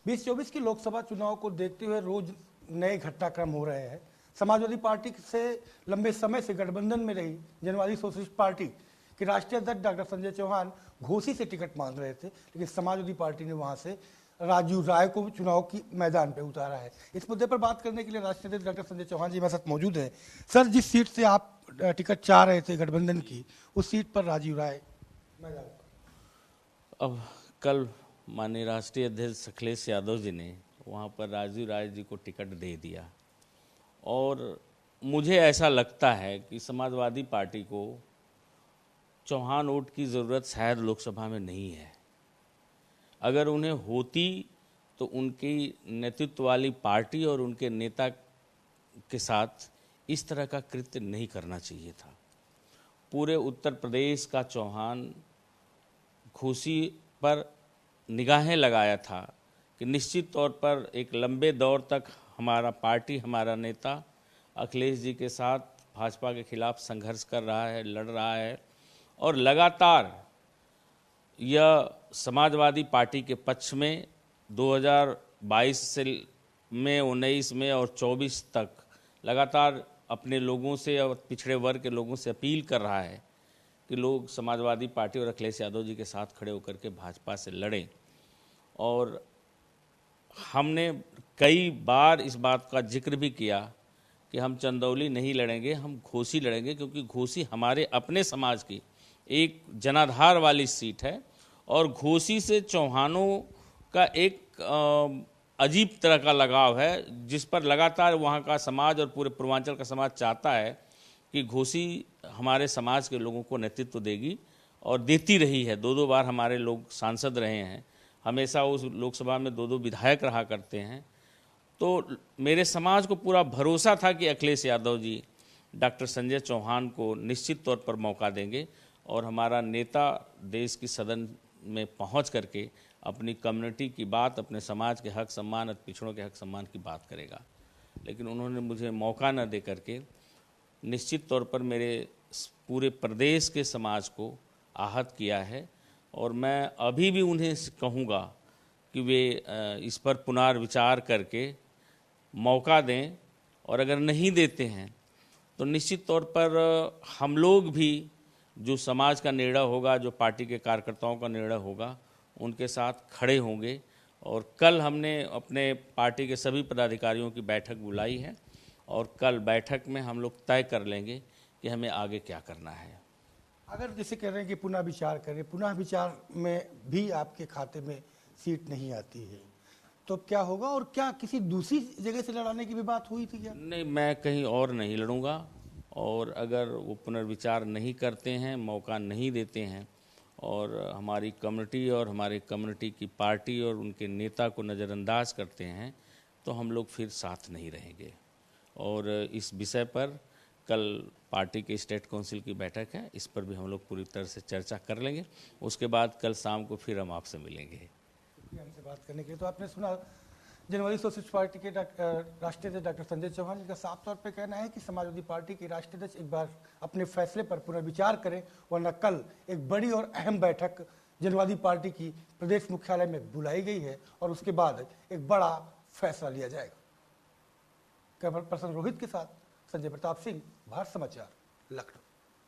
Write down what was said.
2024 की लोकसभा चुनाव को देखते हुए रोज नए घटनाक्रम हो रहे हैं। समाजवादी पार्टी से लंबे समय से गठबंधन में रही जनवादी सोशलिस्ट पार्टी के राष्ट्रीय अध्यक्ष डॉक्टर संजय चौहान घोसी से टिकट मांग रहे थे, लेकिन समाजवादी पार्टी ने वहां से राजू राय को चुनाव की मैदान पे उतारा है। इस मुद्दे पर बात करने के लिए राष्ट्रीय अध्यक्ष डॉक्टर संजय चौहान जी मेरे साथ मौजूद हैं। सर, जिस सीट से आप टिकट चाह रहे थे गठबंधन की, उस सीट पर राजू राय मैदान पर। अब कल माननीय राष्ट्रीय अध्यक्ष अखिलेश यादव जी ने वहाँ पर राजू राय जी को टिकट दे दिया और मुझे ऐसा लगता है कि समाजवादी पार्टी को चौहान वोट की ज़रूरत शायद लोकसभा में नहीं है। अगर उन्हें होती तो उनकी नेतृत्व वाली पार्टी और उनके नेता के साथ इस तरह का कृत्य नहीं करना चाहिए था। पूरे उत्तर प्रदेश का चौहान घोसी पर निगाहें लगाया था कि निश्चित तौर पर एक लंबे दौर तक हमारा पार्टी, हमारा नेता अखिलेश जी के साथ भाजपा के खिलाफ संघर्ष कर रहा है, लड़ रहा है और लगातार यह समाजवादी पार्टी के पक्ष में 2022 से में 19 में और 24 तक लगातार अपने लोगों से और पिछड़े वर्ग के लोगों से अपील कर रहा है कि लोग समाजवादी पार्टी और अखिलेश यादव जी के साथ खड़े होकर के भाजपा से लड़ें। और हमने कई बार इस बात का जिक्र भी किया कि हम चंदौली नहीं लड़ेंगे, हम घोसी लड़ेंगे, क्योंकि घोसी हमारे अपने समाज की एक जनाधार वाली सीट है और घोसी से चौहानों का एक अजीब तरह का लगाव है, जिस पर लगातार वहाँ का समाज और पूरे पूर्वांचल का समाज चाहता है कि घोसी हमारे समाज के लोगों को नेतृत्व देगी और देती रही है। दो बार हमारे लोग सांसद रहे हैं, हमेशा उस लोकसभा में दो विधायक रहा करते हैं। तो मेरे समाज को पूरा भरोसा था कि अखिलेश यादव जी डॉक्टर संजय चौहान को निश्चित तौर पर मौका देंगे और हमारा नेता देश की सदन में पहुंच करके अपनी कम्युनिटी की बात, अपने समाज के हक सम्मान और पिछड़ों के हक सम्मान की बात करेगा। लेकिन उन्होंने मुझे मौका न दे करके निश्चित तौर पर मेरे पूरे प्रदेश के समाज को आहत किया है और मैं अभी भी उन्हें कहूँगा कि वे इस पर पुनर्विचार करके मौका दें और अगर नहीं देते हैं तो निश्चित तौर पर हम लोग भी जो समाज का निर्णय होगा, जो पार्टी के कार्यकर्ताओं का निर्णय होगा, उनके साथ खड़े होंगे। और कल हमने अपने पार्टी के सभी पदाधिकारियों की बैठक बुलाई है और कल बैठक में हम लोग तय कर लेंगे कि हमें आगे क्या करना है। अगर जैसे कह रहे हैं कि पुनः विचार करें, पुनः विचार में भी आपके खाते में सीट नहीं आती है तो क्या होगा? और क्या किसी दूसरी जगह से लड़ाने की भी बात हुई थी क्या? नहीं, मैं कहीं और नहीं लड़ूंगा और अगर वो पुनर्विचार नहीं करते हैं, मौका नहीं देते हैं और हमारी कम्युनिटी और हमारी कम्युनिटी की पार्टी और उनके नेता को नज़रअंदाज करते हैं तो हम लोग फिर साथ नहीं रहेंगे। और इस विषय पर कल पार्टी के स्टेट काउंसिल की बैठक है, इस पर भी हम लोग पूरी तरह से चर्चा कर लेंगे। उसके बाद कल शाम को फिर हम आपसे मिलेंगे। हमसे बात करने के लिए तो आपने सुना जनवादी सोशलिस्ट पार्टी के राष्ट्रीय अध्यक्ष डॉक्टर संजय चौहान जी का साफ तौर पे कहना है कि समाजवादी पार्टी के राष्ट्रीय अध्यक्ष एक बार अपने फैसले पर पुनर्विचार करें, वरना कल एक बड़ी और अहम बैठक जनवादी पार्टी की प्रदेश मुख्यालय में बुलाई गई है और उसके बाद एक बड़ा फैसला लिया जाएगा। कैमरा पर्सन रोहित के साथ संजय प्रताप सिंह, भारत समाचार, लखनऊ।